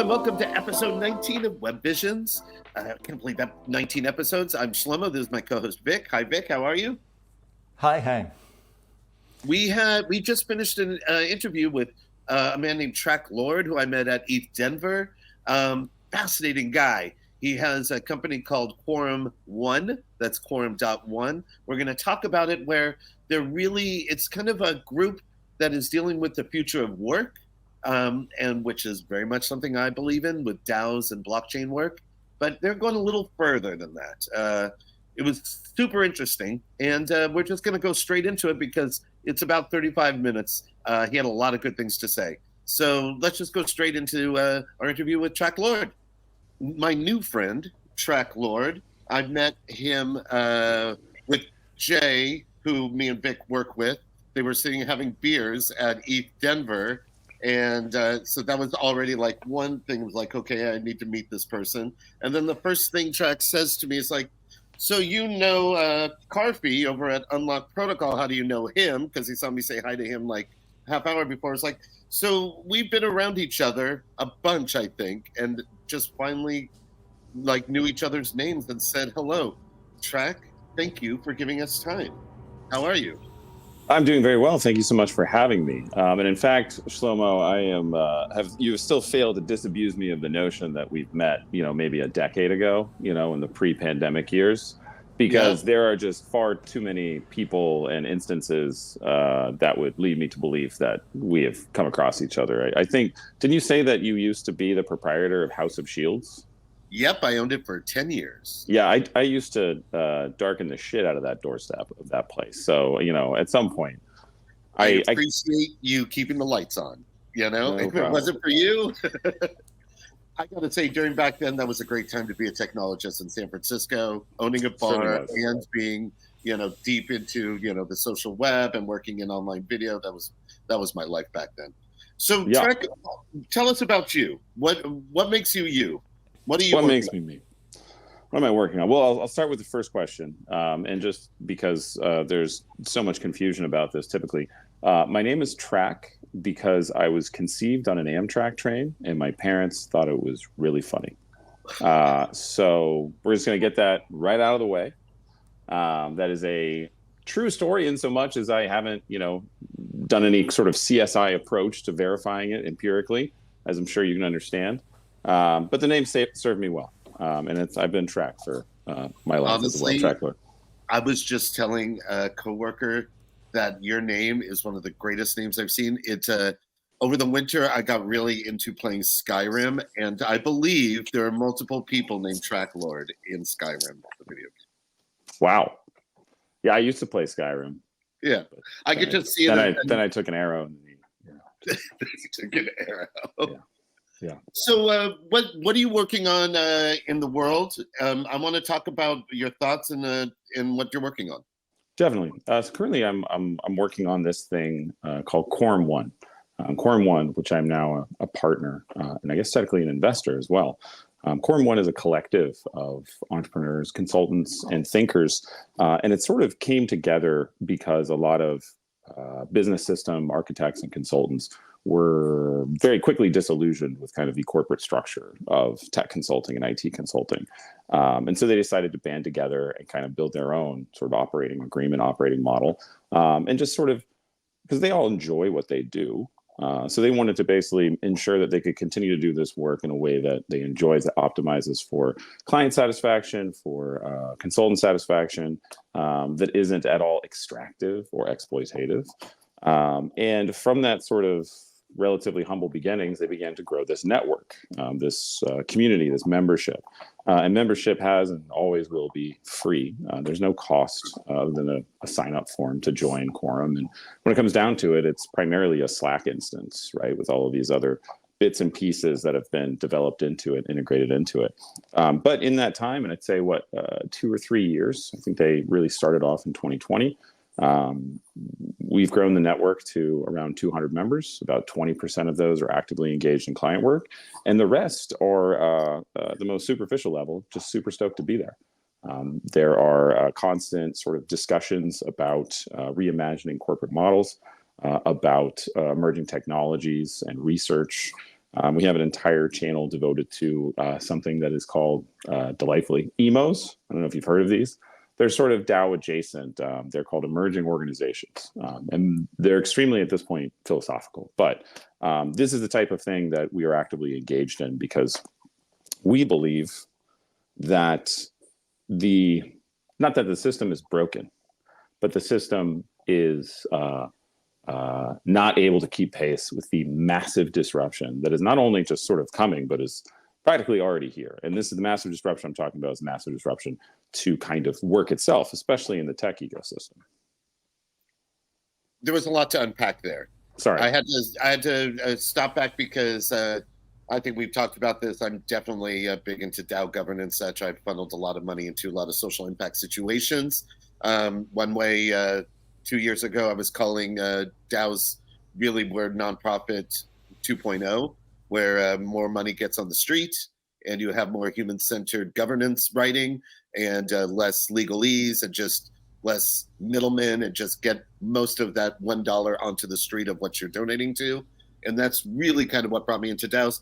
and welcome to episode 19 of Web Visions. I can't believe that 19 episodes. I'm Shlomo. This is my co-host Vic. Hi, Vic. How are you? Hi. We just finished an interview with a man named Trak Lord, who I met at ETH Denver. Fascinating guy. He has a company called Quorum One. That's Quorum.1. We're going to talk about it where it's kind of a group that is dealing with the future of work. And which is very much something I believe in with DAOs and blockchain work, but they're going a little further than that. It was super interesting, and we're just going to go straight into it because it's about 35 minutes. He had a lot of good things to say. So let's just go straight into our interview with Trak Lord. My new friend, Trak Lord, I met him with Jay, who me and Vic work with. They were sitting having beers at ETH Denver. And so that was already like one thing was like, okay, I need to meet this person. And then the first thing Trak says to me is like, so you know Carfy over at Unlock Protocol, how do you know him? Because he saw me say hi to him like half hour before. It's like, so we've been around each other a bunch, I think, and just finally like knew each other's names and said hello. Trak, thank you for giving us time. How are you? I'm doing very well. Thank you so much for having me. And in fact, Shlomo, I am. You have still failed to disabuse me of the notion that we've met, maybe a decade ago, in the pre-pandemic years, because there are just far too many people and instances that would lead me to believe that we have come across each other. I think. Didn't you say that you used to be the proprietor of House of Shields? Yep, I owned it for 10 years. Yeah, I used to darken the shit out of that doorstep of that place. So, at some point. I appreciate you keeping the lights on, No if problem. It wasn't for you. I got to say, during back then, that was a great time to be a technologist in San Francisco, owning a bar and being, deep into, the social web and working in online video. That was my life back then. So, Trak, tell us about you. What makes you you? What makes me me? What am I working on? Well, I'll start with the first question. And just because there's so much confusion about this typically, my name is Trak because I was conceived on an Amtrak train and my parents thought it was really funny. So we're just going to get that right out of the way. That is a true story in so much as I haven't, done any sort of CSI approach to verifying it empirically, as I'm sure you can understand. But the name served me well, and I've been Trak for my life. Honestly, as well. Trak Lord. I was just telling a coworker that your name is one of the greatest names I've seen. It's over the winter I got really into playing Skyrim, and I believe there are multiple people named Trak Lord in Skyrim, the video game. Wow. Yeah, I used to play Skyrim. Yeah, I could just see it. Then I took an arrow. And, you took an arrow. Yeah. So, what are you working on in the world? I want to talk about your thoughts and what you're working on. Definitely. So currently, I'm working on this thing called Quorum One. Quorum One, which I'm now a partner and I guess technically an investor as well. Quorum One is a collective of entrepreneurs, consultants, and thinkers, and it sort of came together because a lot of business system architects and consultants were very quickly disillusioned with kind of the corporate structure of tech consulting and IT consulting. And so they decided to band together and kind of build their own sort of operating model. And just sort of, because they all enjoy what they do. So they wanted to basically ensure that they could continue to do this work in a way that they enjoy, that optimizes for client satisfaction, for consultant satisfaction, that isn't at all extractive or exploitative. And from that sort of relatively humble beginnings, they began to grow this network, this community, this membership. And membership has and always will be free. There's no cost other than a sign-up form to join Quorum. And when it comes down to it, it's primarily a Slack instance, right, with all of these other bits and pieces that have been developed into it, integrated into it. But in that time, and I'd say 2 or 3 years, I think they really started off in 2020. We've grown the network to around 200 members. About 20% of those are actively engaged in client work. And the rest are the most superficial level, just super stoked to be there. There are constant sort of discussions about reimagining corporate models, about emerging technologies and research, We have an entire channel devoted to something that is called, delightfully, emos. I don't know if you've heard of these. They're sort of DAO adjacent. They're called emerging organizations. And they're extremely, at this point, philosophical. But this is the type of thing that we are actively engaged in because we believe that not that the system is broken, but the system is not able to keep pace with the massive disruption that is not only just sort of coming, but is practically already here. And this is the massive disruption I'm talking about, is massive disruption to kind of work itself, especially in the tech ecosystem. There was a lot to unpack there. Sorry. I had to stop back because I think we've talked about this. I'm definitely big into DAO governance. Such I've funneled a lot of money into a lot of social impact situations. One way, 2 years ago, I was calling DAOs really were nonprofit 2.0, where more money gets on the street and you have more human-centered governance writing and less legalese and just less middlemen and just get most of that $1 onto the street of what you're donating to. And that's really kind of what brought me into DAOs.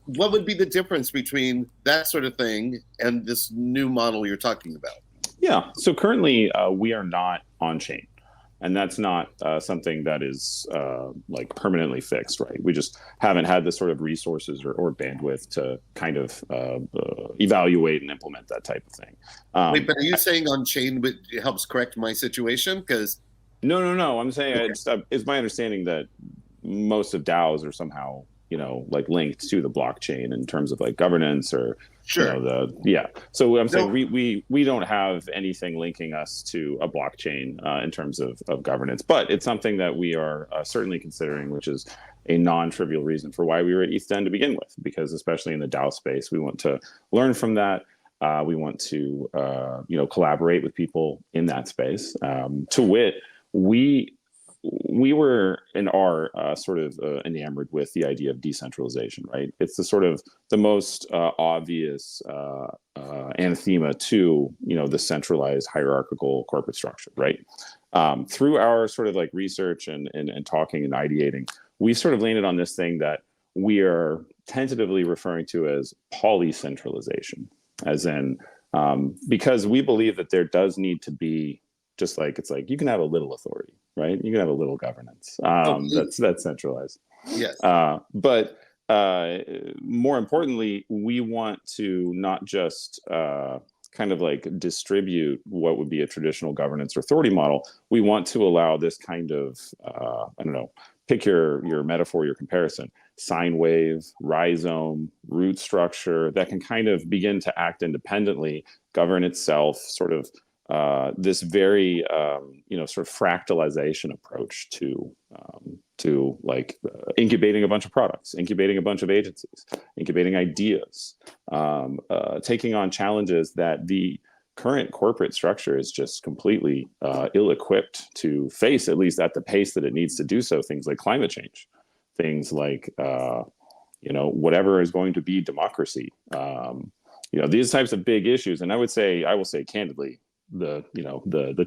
What would be the difference between that sort of thing and this new model you're talking about? Yeah. So currently we are not on chain. And that's not something that is like permanently fixed, right? We just haven't had the sort of resources or bandwidth to kind of evaluate and implement that type of thing. Wait, but are you saying on chain helps correct my situation? Because no. I'm saying it's my understanding that most of DAOs are somehow, like linked to the blockchain in terms of like governance or sure. So I'm saying we don't have anything linking us to a blockchain in terms of governance, but it's something that we are certainly considering, which is a non-trivial reason for why we were at ETH Den to begin with, because especially in the DAO space, we want to learn from that. We want to collaborate with people in that space. To wit, we were and are sort of enamored with the idea of decentralization, right? It's the most obvious anathema to, the centralized hierarchical corporate structure, right? Through our sort of like research and talking and ideating, we sort of landed on this thing that we are tentatively referring to as polycentralization, as in, because we believe that there does need to be, just like it's like you can have a little authority, right? You can have a little governance. That's centralized. Yes. But more importantly, we want to not just kind of like distribute what would be a traditional governance or authority model. We want to allow this kind of, pick your metaphor, your comparison, sine wave, rhizome, root structure that can kind of begin to act independently, govern itself, sort of this very sort of fractalization approach to incubating a bunch of products, incubating a bunch of agencies, incubating ideas, taking on challenges that the current corporate structure is just completely ill-equipped to face, at least at the pace that it needs to do so. Things like climate change, things like whatever is going to be democracy. These types of big issues, and I will say candidly, the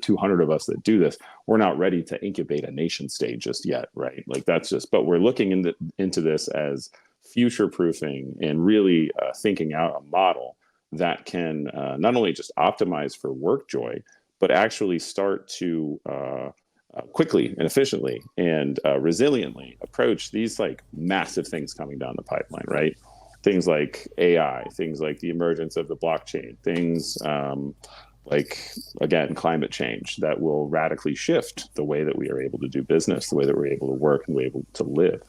200 of us that do this, we're not ready to incubate a nation state just yet, right? Like but we're looking into this as future proofing and really thinking out a model that can not only just optimize for work joy, but actually start to quickly and efficiently and resiliently approach these like massive things coming down the pipeline, right? Things like AI, things like the emergence of the blockchain, things like, again, climate change that will radically shift the way that we are able to do business, the way that we're able to work, and the way we're able to live.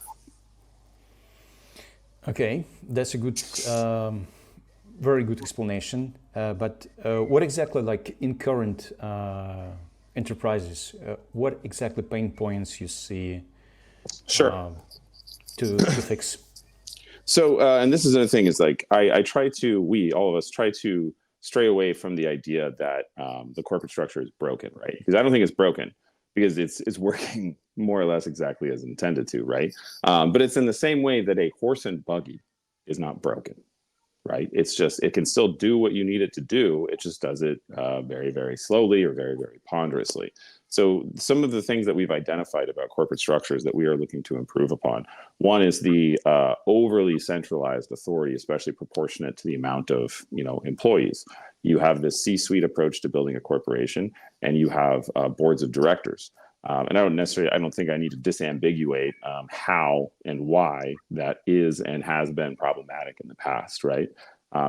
Okay, that's a good, very good explanation. But what exactly, like in current enterprises, what exactly pain points you see Sure. to fix? So, and this is another thing, is like all of us try to stray away from the idea that the corporate structure is broken, right? Because I don't think it's broken, because it's working more or less exactly as intended to, right? But it's in the same way that a horse and buggy is not broken, right? It's just, it can still do what you need it to do. It just does it very, very slowly or very, very ponderously. So some of the things that we've identified about corporate structures that we are looking to improve upon. One is the overly centralized authority, especially proportionate to the amount of, employees. You have this C-suite approach to building a corporation, and you have boards of directors. And I don't think I need to disambiguate how and why that is and has been problematic in the past, right?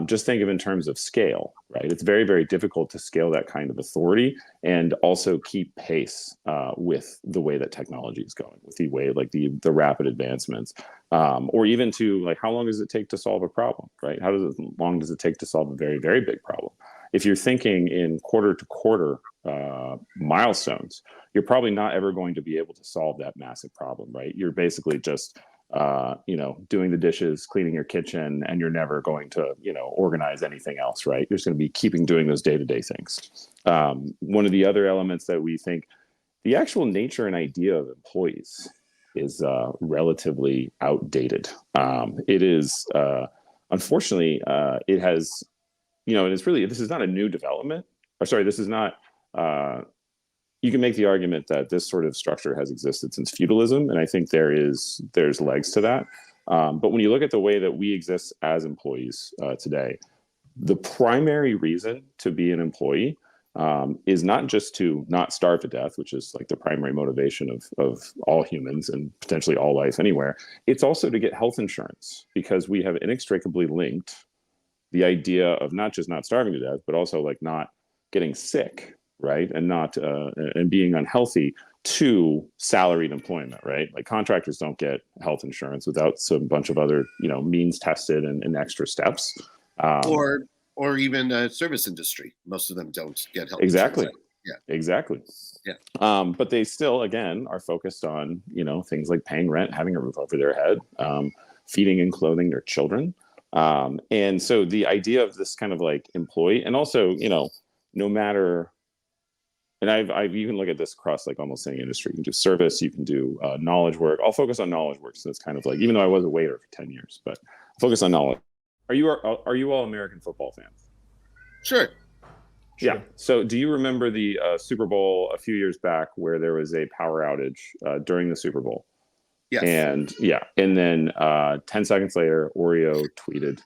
Just think of in terms of scale, right? It's very, very difficult to scale that kind of authority and also keep pace with the way that technology is going, with the way like the rapid advancements, or even to like how long does it take to solve a problem, right? Long does it take to solve a very, very big problem? If you're thinking in quarter to quarter milestones, you're probably not ever going to be able to solve that massive problem, right? You're basically just doing the dishes, cleaning your kitchen, and you're never going to, organize anything else, right? You're just going to be doing those day-to-day things. One of the other elements that we think, the actual nature and idea of employees is relatively outdated. It is, unfortunately, it has, and it's really, this is not a new development, or sorry, this is not, you can make the argument that this sort of structure has existed since feudalism, and I think there's legs to that. But when you look at the way that we exist as employees today, the primary reason to be an employee is not just to not starve to death, which is like the primary motivation of all humans and potentially all life anywhere. It's also to get health insurance, because we have inextricably linked the idea of not just not starving to death, but also like not getting sick, right? And not and being unhealthy to salaried employment, right? Like contractors don't get health insurance without some bunch of other, means tested and extra steps. Or even service industry. Most of them don't get health exactly. insurance. Yeah. Exactly. Yeah. But they still, again, are focused on, things like paying rent, having a roof over their head, feeding and clothing their children. And so the idea of this kind of like employee, and also, no matter, and I've even looked at this across like almost any industry. You can do service, you can do knowledge work. I'll focus on knowledge work. So it's kind of like, even though I was a waiter for 10 years, but I'll focus on knowledge. Are you all American football fans? Sure. Yeah. So do you remember the Super Bowl a few years back where there was a power outage during the Super Bowl? Yes. And then 10 seconds later, Oreo tweeted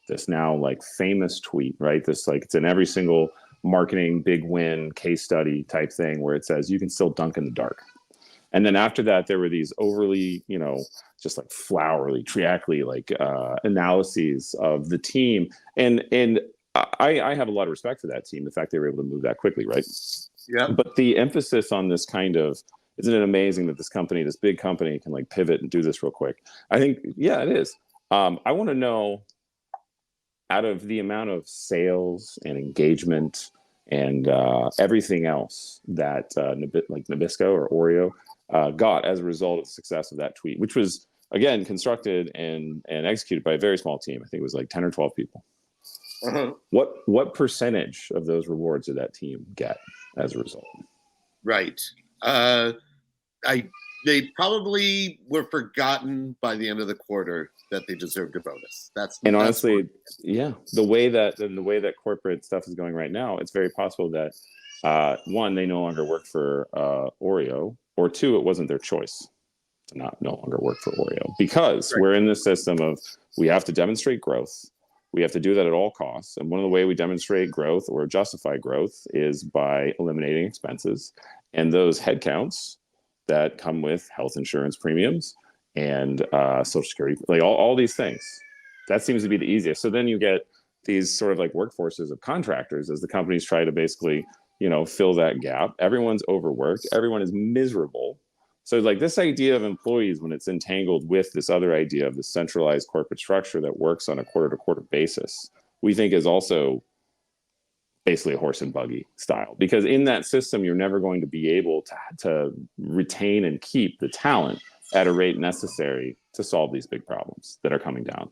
this now like famous tweet, right? This like, it's in every single marketing big win case study type thing where it says you can still dunk in the dark. And then after that, there were these overly, just like flowery, triacly like analyses of the team. And I have a lot of respect for that team, the fact they were able to move that quickly, right? Yeah. But the emphasis on this kind of, isn't it amazing that this big company can like pivot and do this real quick? I think, yeah, it is. I want to know, out of the amount of sales and engagement and everything else that like Nabisco or Oreo got as a result of the success of that tweet, which was, again, constructed and executed by a very small team. I think it was like 10 or 12 people. Uh-huh. What percentage of those rewards did that team get as a result? Right. They probably were forgotten by the end of the quarter that they deserved a bonus. Honestly, yeah, the way that corporate stuff is going right now, it's very possible that one, they no longer work for Oreo, or two, it wasn't their choice to no longer work for Oreo, because we're in this system of, we have to demonstrate growth. We have to do that at all costs. And one of the ways we demonstrate growth or justify growth is by eliminating expenses. And those headcounts that come with health insurance premiums and Social Security, like all these things, that seems to be the easiest. So then you get these sort of like workforces of contractors as the companies try to basically, fill that gap. Everyone's overworked. Everyone is miserable. So like this idea of employees, when it's entangled with this other idea of the centralized corporate structure that works on a quarter to quarter basis, we think is also basically a horse and buggy style, because in that system, you're never going to be able to retain and keep the talent at a rate necessary to solve these big problems that are coming down,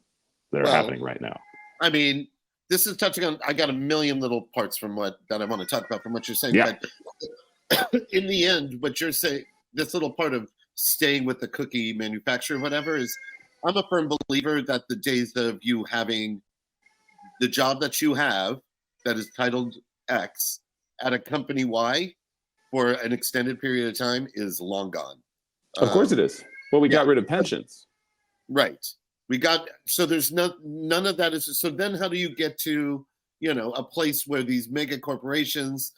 that are happening right now. I mean, this is touching on, I got a million little parts that I want to talk about from what you're saying. Yeah. But in the end, what you're saying, this little part of staying with the cookie manufacturer, whatever, is, I'm a firm believer that the days of you having the job that you have that is titled X at a company Y for an extended period of time is long gone. Of course it is. Well, we got rid of pensions. Right. So there's none of that is, so then how do you get to, a place where these mega corporations,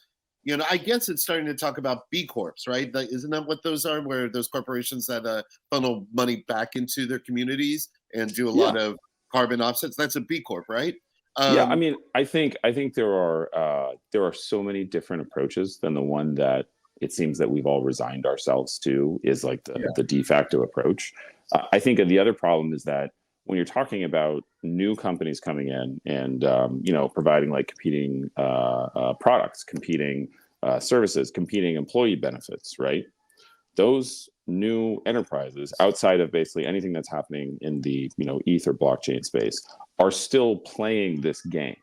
I guess it's starting to talk about B Corps, right? Isn't that what those are, where those corporations that funnel money back into their communities and do a lot of carbon offsets? That's a B Corp, right? I mean, I think there are so many different approaches than the one that it seems that we've all resigned ourselves to is like the de facto approach. I think the other problem is that when you're talking about new companies coming in and providing like competing products, competing services, competing employee benefits, right? Those new enterprises, outside of basically anything that's happening in the ETH or blockchain space, are still playing this game.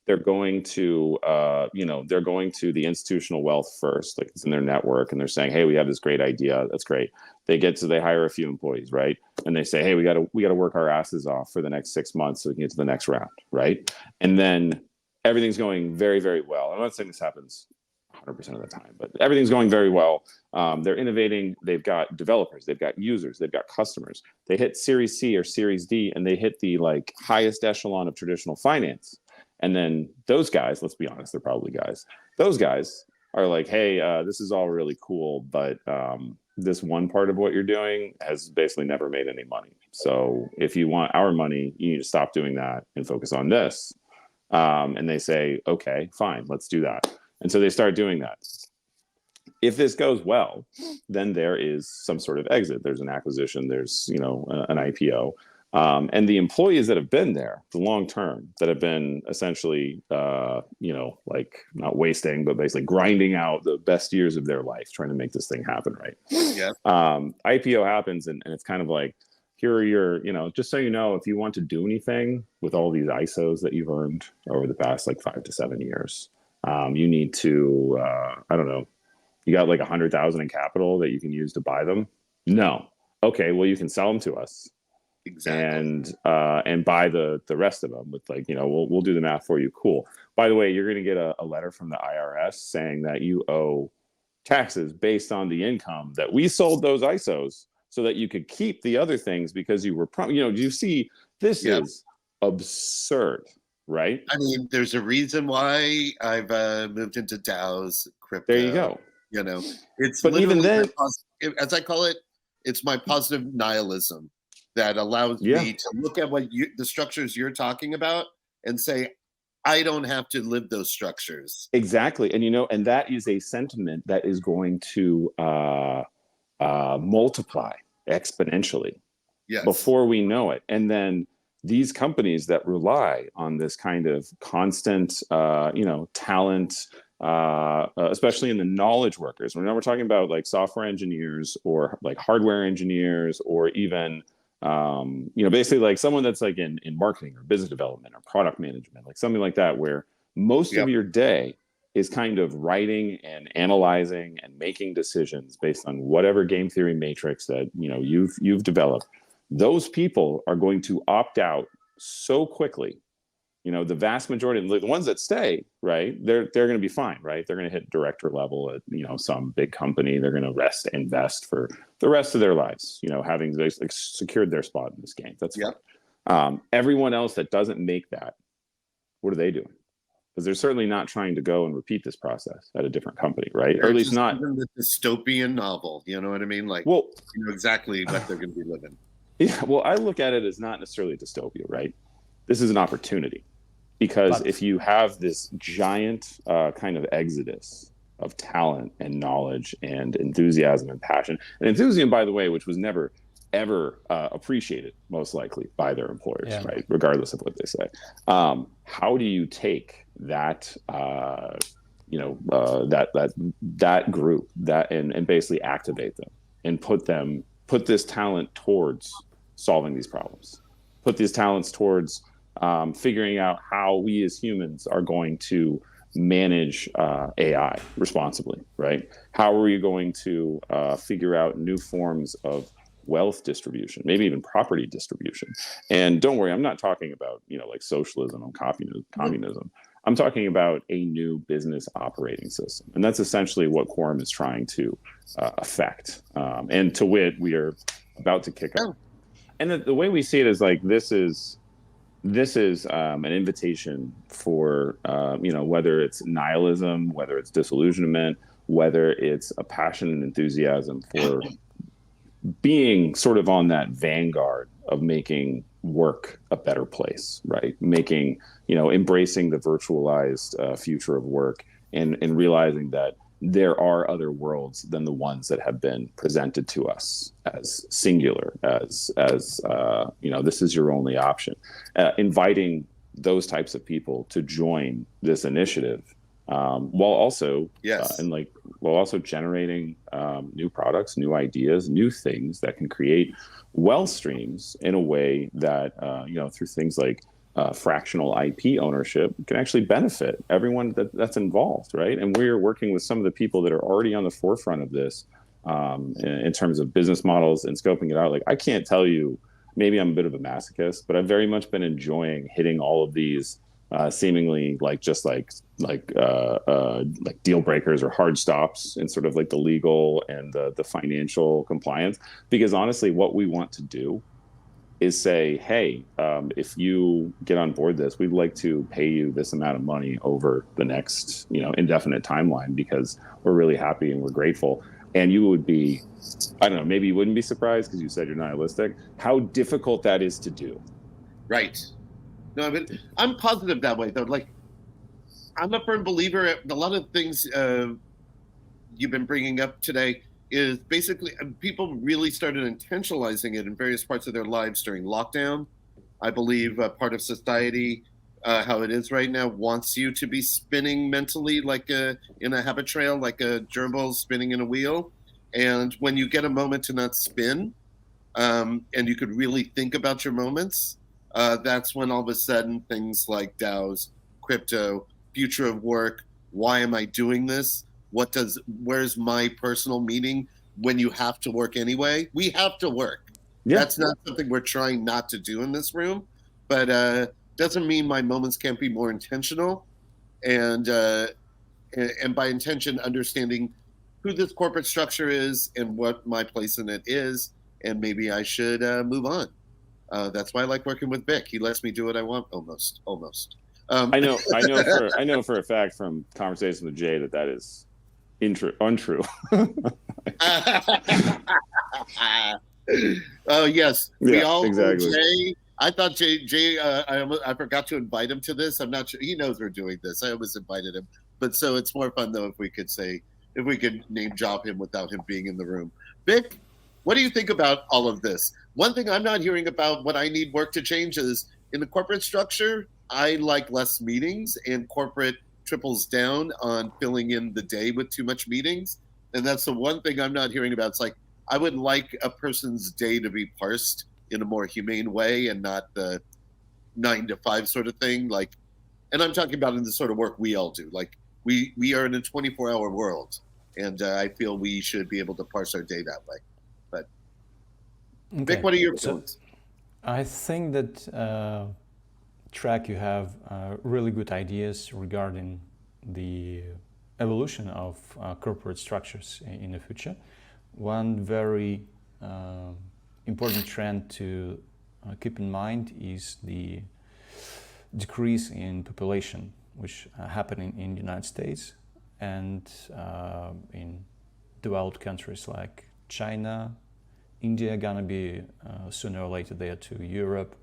They're going to the institutional wealth first, like it's in their network, and they're saying, hey, we have this great idea. That's great. They hire a few employees, right? And they say, hey, we got to work our asses off for the next 6 months so we can get to the next round, right? And then everything's going very, very well. I'm not saying this happens 100% of the time, but everything's going very well. They're innovating. They've got developers, they've got users, they've got customers. They hit Series C or Series D, and they hit the like highest echelon of traditional finance. And then those guys, let's be honest, they're probably guys. Those guys are like, hey, this is all really cool, but this one part of what you're doing has basically never made any money. So if you want our money, you need to stop doing that and focus on this. And they say, okay, fine, let's do that. And so they start doing that. If this goes well, then there is some sort of exit. There's an acquisition, there's an IPO. And the employees that have been there the long term, that have been essentially, like not wasting, but basically grinding out the best years of their life, trying to make this thing happen, right? Yeah. IPO happens, and it's kind of like, here are your, just so you know, if you want to do anything with all these ISOs that you've earned over the past like 5 to 7 years, you need to, I don't know, you got like 100,000 in capital that you can use to buy them? No. Okay, well, you can sell them to us. Exactly. And buy the rest of them with like, we'll do the math for you. Cool. By the way, you're going to get a letter from the IRS saying that you owe taxes based on the income that we sold those ISOs so that you could keep the other things because you were, you see, this is absurd, right? I mean, there's a reason why I've moved into DAOs, crypto. There you go. It's but literally, even then, as I call it, it's my positive nihilism that allows me to look at the structures you're talking about and say, I don't have to live those structures. Exactly. And, and that is a sentiment that is going to multiply exponentially before we know it. And then these companies that rely on this kind of constant, talent, especially in the knowledge workers, we're talking about like software engineers or like hardware engineers or even basically like someone that's like in marketing or business development or product management, like something like that, where most of your day is kind of writing and analyzing and making decisions based on whatever game theory matrix that you've developed. Those people are going to opt out so quickly. The vast majority of the ones that stay, right, they're going to be fine, right? They're going to hit director level at some big company. They're going to invest for the rest of their lives, having secured their spot in this game. That's fine. Everyone else that doesn't make that, what are they doing? Because they're certainly not trying to go and repeat this process at a different company, right? Or at least not the dystopian novel. You know what I mean? Like, exactly what they're going to be living. Yeah. Well, I look at it as not necessarily a dystopia, right? This is an opportunity. Because if you have this giant kind of exodus of talent and knowledge and enthusiasm and passion, and enthusiasm, by the way, which was never, ever appreciated, most likely, by their employers, right? Regardless of what they say. How do you take that, that group and basically activate them and put this talent towards solving these problems, put these talents towards figuring out how we as humans are going to manage AI responsibly, right? How are we going to figure out new forms of wealth distribution, maybe even property distribution. And don't worry, I'm not talking about, like socialism and communism. I'm talking about a new business operating system. And that's essentially what Quorum is trying to affect. And to wit, we are about to kick off. And the way we see it is like, this is an invitation for, whether it's nihilism, whether it's disillusionment, whether it's a passion and enthusiasm for being sort of on that vanguard of making work a better place, right? Making, embracing the virtualized future of work and realizing that there are other worlds than the ones that have been presented to us as singular, as this is your only option. Inviting those types of people to join this initiative, while also generating new products, new ideas, new things that can create wealth streams in a way that through things like fractional IP ownership can actually benefit everyone that's involved, right? And we're working with some of the people that are already on the forefront of this in terms of business models and scoping it out. Like, I can't tell you, maybe I'm a bit of a masochist, but I've very much been enjoying hitting all of these seemingly like deal breakers or hard stops in sort of like the legal and the financial compliance, because honestly, what we want to do is say, hey, if you get on board this, we'd like to pay you this amount of money over the next, indefinite timeline, because we're really happy and we're grateful. And you would be, I don't know, maybe you wouldn't be surprised because you said you're nihilistic, how difficult that is to do. Right. No, I mean, I'm positive that way, though. Like, I'm a firm believer in a lot of things you've been bringing up today is basically people really started intentionalizing it in various parts of their lives during lockdown. I believe part of society, how it is right now, wants you to be spinning mentally like in a habit trail, like a gerbil spinning in a wheel. And when you get a moment to not spin, and you could really think about your moments, that's when all of a sudden things like DAOs, crypto, future of work, why am I doing this? Where's my personal meaning when you have to work anyway? We have to work. Yeah. That's not something we're trying not to do in this room, but doesn't mean my moments can't be more intentional. And by intention, understanding who this corporate structure is and what my place in it is, and maybe I should move on. That's why I like working with Vic. He lets me do what I want, almost. I know for a fact from conversations with Jay that is untrue. Oh yes, we all exactly. Jay. I thought Jay. I forgot to invite him to this. I'm not sure he knows we're doing this. I almost invited him, but so it's more fun though if we could name drop him without him being in the room. Vic, what do you think about all of this? One thing I'm not hearing about what I need work to change is in the corporate structure. I like less meetings, and corporate triples down on filling in the day with too much meetings. And that's the one thing I'm not hearing about. It's like, I would like a person's day to be parsed in a more humane way and not the 9 to 5 sort of thing. Like, and I'm talking about in the sort of work we all do. Like, we are in a 24-hour world, and I feel we should be able to parse our day that way. But okay. Vic, what are your feelings? I think that Trak, you have really good ideas regarding the evolution of corporate structures in the future. One very important trend to keep in mind is the decrease in population, which happening in the United States and in developed countries like China, India, gonna be sooner or later there too, Europe.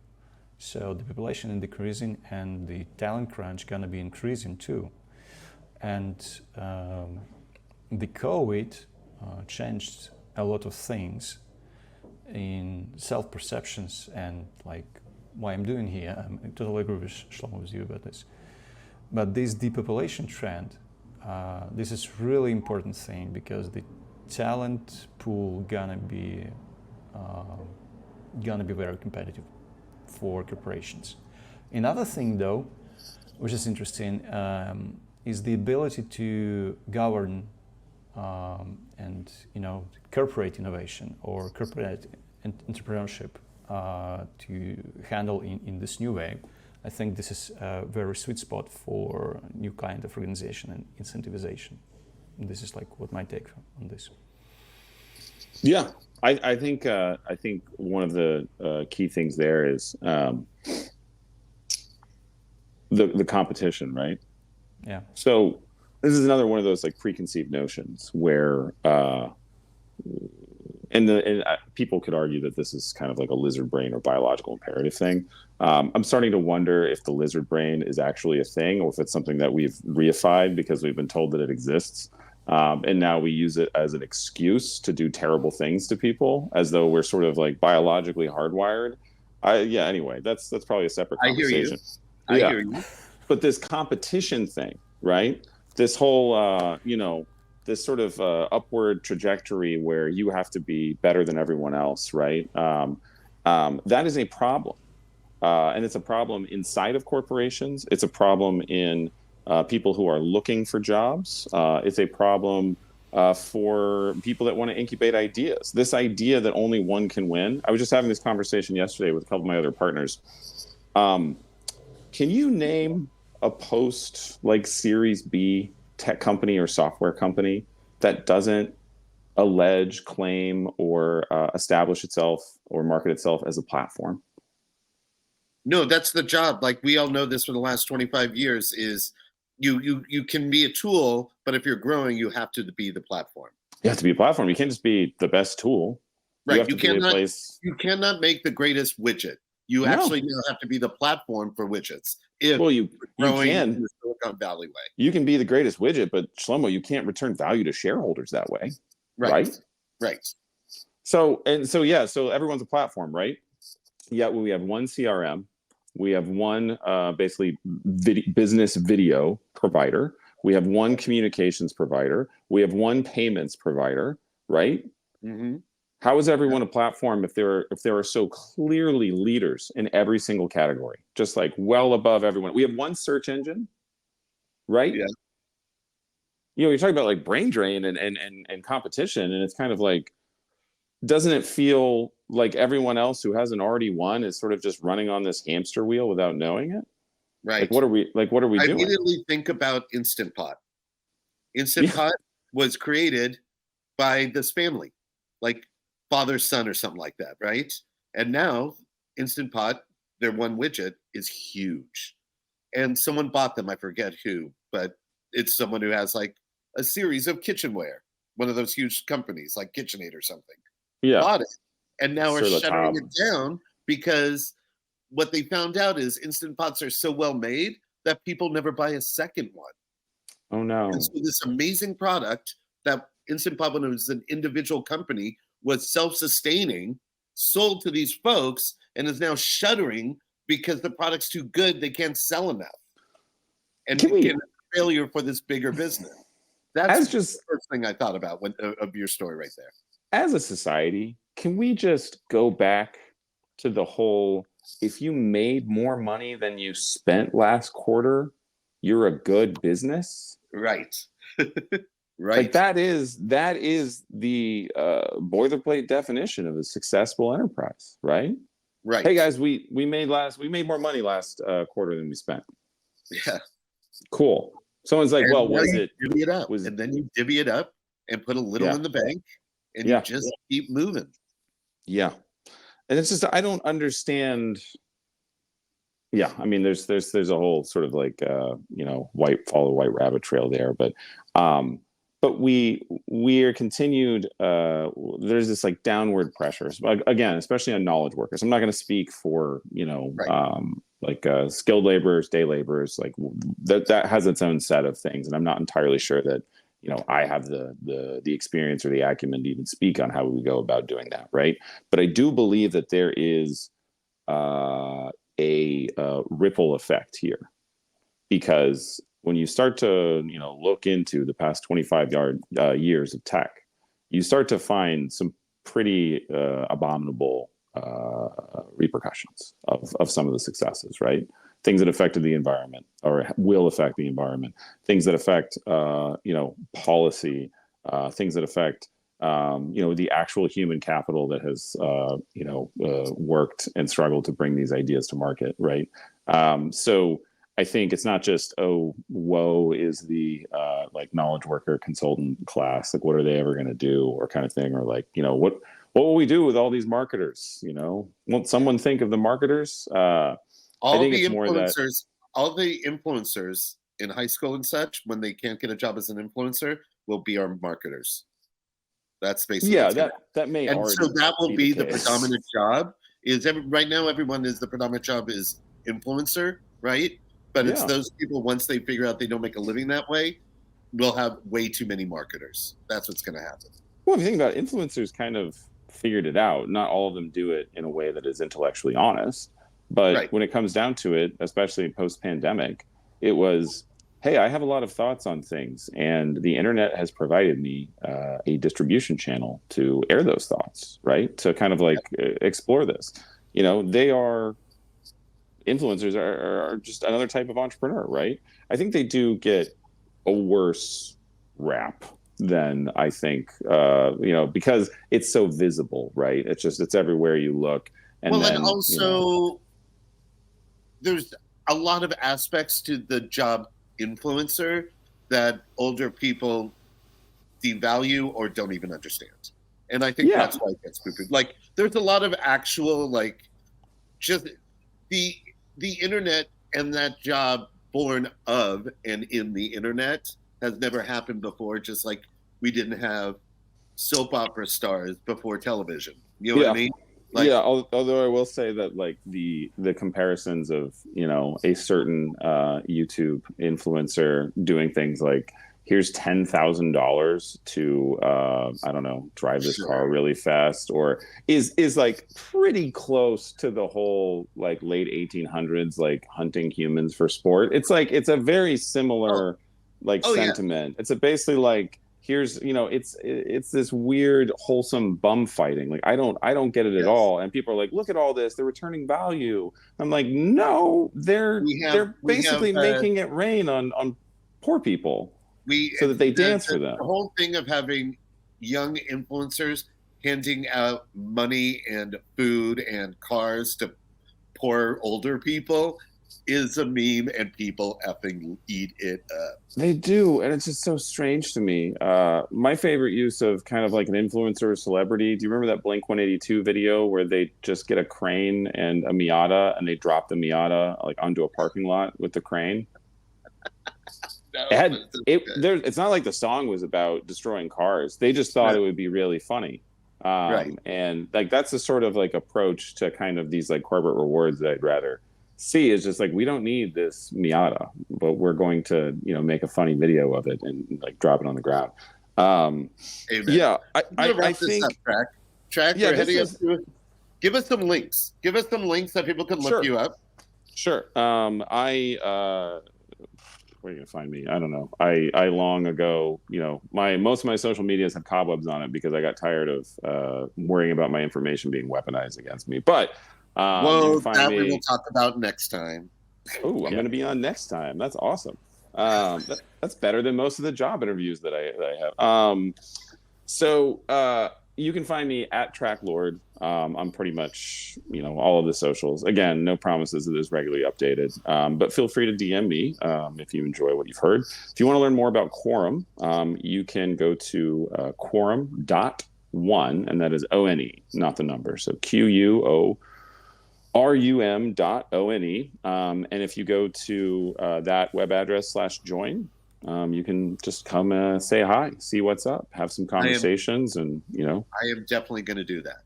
So the population is decreasing and the talent crunch gonna be increasing too. And the COVID changed a lot of things in self-perceptions and like why I'm doing here. I totally agree with Shlomo with you about this. But this depopulation trend, this is really important thing because the talent pool gonna be very competitive for corporations. Another thing though, which is interesting, is the ability to govern and corporate innovation or corporate entrepreneurship to handle in this new way, I think this is a very sweet spot for new kind of organization and incentivization. This is like what my take on this. Yeah, I think one of the key things there is the competition, right? Yeah. So this is another one of those like preconceived notions where people could argue that this is kind of like a lizard brain or biological imperative thing. I'm starting to wonder if the lizard brain is actually a thing, or if it's something that we've reified because we've been told that it exists. And now we use it as an excuse to do terrible things to people, as though we're sort of like biologically hardwired. Anyway, that's probably a separate conversation. I hear you. But this competition thing, right? This whole, this sort of upward trajectory where you have to be better than everyone else, right? That is a problem. And it's a problem inside of corporations. It's a problem in people who are looking for jobs. It's a problem for people that want to incubate ideas. This idea that only one can win. I was just having this conversation yesterday with a couple of my other partners. Can you name a post like Series B tech company or software company that doesn't allege, claim, or establish itself or market itself as a platform? No, that's the job. Like we all know this for the last 25 years is you can be a tool, but if you're growing, you have to be the platform. You have to be a platform. You can't just be the best tool. Right. You cannot make the greatest widget. You actually now have to be the platform for widgets. You can in the Silicon Valley way. You can be the greatest widget, but Shlomo, you can't return value to shareholders that way. Right. So everyone's a platform, right? Yeah, we have one CRM, we have one basically business video provider, we have one communications provider, we have one payments provider, right? Mm-hmm. How is everyone a platform if there are so clearly leaders in every single category, just like well above everyone? We have one search engine, right? Yeah. You're talking about like brain drain and competition, and it's kind of like, doesn't it feel like everyone else who hasn't already won is sort of just running on this hamster wheel without knowing it? Right. Like, what are we doing? I immediately think about Instant Pot. Instant Pot was created by this family, like father, son, or something like that, right? And now Instant Pot, their one widget is huge. And someone bought them, I forget who, but it's someone who has like a series of kitchenware, one of those huge companies like KitchenAid or something. Yeah. Bought it. And now are shuttering it down because what they found out is Instant Pots are so well made that people never buy a second one. Oh no. And so this amazing product that Instant Pot, when it was an individual company, was self-sustaining, sold to these folks, and is now shuttering because the product's too good, they can't sell enough. And it's a failure for this bigger business. That's just the first thing I thought about of your story right there. As a society, can we just go back to the whole, if you made more money than you spent last quarter, you're a good business? Right. Right. Like that is the boilerplate definition of a successful enterprise, right? Right. Hey guys, we made more money last quarter than we spent. Yeah. Cool. Someone's like, well, was it? Divvy it up, and then you divvy it up and put a little in the bank, and you just keep moving. Yeah, and it's just I don't understand. Yeah, I mean, there's a whole sort of like follow white rabbit trail there, but we are continued. There's this like downward pressure again, especially on knowledge workers. I'm not going to speak for skilled laborers, day laborers. Like that has its own set of things, and I'm not entirely sure that I have the experience or the acumen to even speak on how we go about doing that, right? But I do believe that there is a ripple effect here, because when you start to look into the past 25 years of tech, you start to find some pretty abominable repercussions of some of the successes, right? Things that affected the environment or will affect the environment, things that affect policy, things that affect the actual human capital that has, worked and struggled to bring these ideas to market, right? So I think it's not just, woe is the knowledge worker consultant class. Like, what are they ever going to do, or kind of thing, or what will we do with all these marketers? Won't someone think of the marketers? I think it's more that all the influencers in high school and such, when they can't get a job as an influencer, will be our marketers. That's basically that may and already so that will be the case. predominant job. Right now everyone is the predominant job is influencer, right? But it's those people, once they figure out they don't make a living that way, we'll have way too many marketers. That's what's going to happen. Well, if you think about it, influencers kind of figured it out. Not all of them do it in a way that is intellectually honest, but when it comes down to it, especially post-pandemic, it was, hey, I have a lot of thoughts on things, and the internet has provided me a distribution channel to air those thoughts, right? To kind of explore this. Influencers are just another type of entrepreneur, right? I think they do get a worse rap than I think, because it's so visible, right? It's everywhere you look. And also, there's a lot of aspects to the job influencer that older people devalue or don't even understand. And I think that's why it gets poo-pooed. Like, there's a lot of actual, just the internet and that job born of and in the internet has never happened before, just like we didn't have soap opera stars before television. You know what I mean? Although I will say that the comparisons of a certain YouTube influencer doing things like, here's $10,000 to I don't know, drive this car really fast, or is pretty close to the whole late 1800s hunting humans for sport. It's a very similar sentiment. It's basically here's it's this weird wholesome bum fighting. I don't get it at all. And people are like, look at all this, they're returning value. I'm like, no, they're basically making it rain on poor people so that they dance for them. The whole thing of having young influencers handing out money and food and cars to poor older people is a meme, and people effing eat it up. They do, and it's just so strange to me. My favorite use of kind of an influencer or celebrity, do you remember that Blink-182 video where they just get a crane and a Miata and they drop the Miata onto a parking lot with the crane? It's not like the song was about destroying cars. They just thought it would be really funny. And that's the sort of approach to kind of these corporate rewards that I'd rather see. Is just we don't need this Miata, but we're going to make a funny video of it and drop it on the ground. I think Trak, you're heading up to it. Give us some links. Give us some links that people can look you up. Sure. Where are you gonna find me? I don't know. I long ago, most of my social medias have cobwebs on it because I got tired of worrying about my information being weaponized against me. But that we will talk about next time. Oh, I'm going to be on next time. That's awesome. That's better than most of the job interviews that I have. So you can find me at Trak Lord. I'm pretty much, all of the socials. Again, no promises that is regularly updated, but feel free to DM me if you enjoy what you've heard. If you want to learn more about Quorum, you can go to quorum.one, and that is ONE, not the number. So QUORUM.ONE. And if you go to that web address /join, you can just come say hi, see what's up, have some conversations. I am definitely going to do that.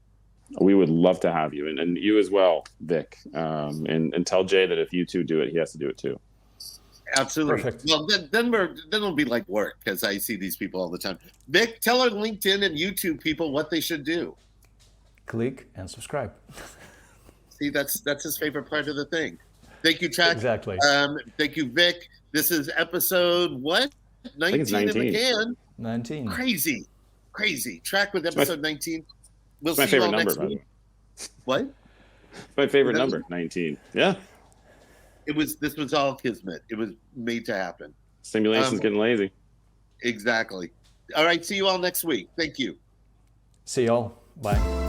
We would love to have you, and you as well, Vic. And tell Jay that if you two do it, he has to do it too. Absolutely. Perfect. Well, then it'll be like work, because I see these people all the time. Vic, tell our LinkedIn and YouTube people what they should do. Click and subscribe. See, that's his favorite part of the thing. Thank you, Trak. Exactly. Thank you, Vic. This is episode what? 19, I think it's 19 in the can. 19. Crazy. Trak with episode 19. We'll see you all number, next week. What? It's my favorite number, 19. Yeah. This was all kismet. It was made to happen. Simulation's getting lazy. Exactly. All right. See you all next week. Thank you. See y'all. Bye.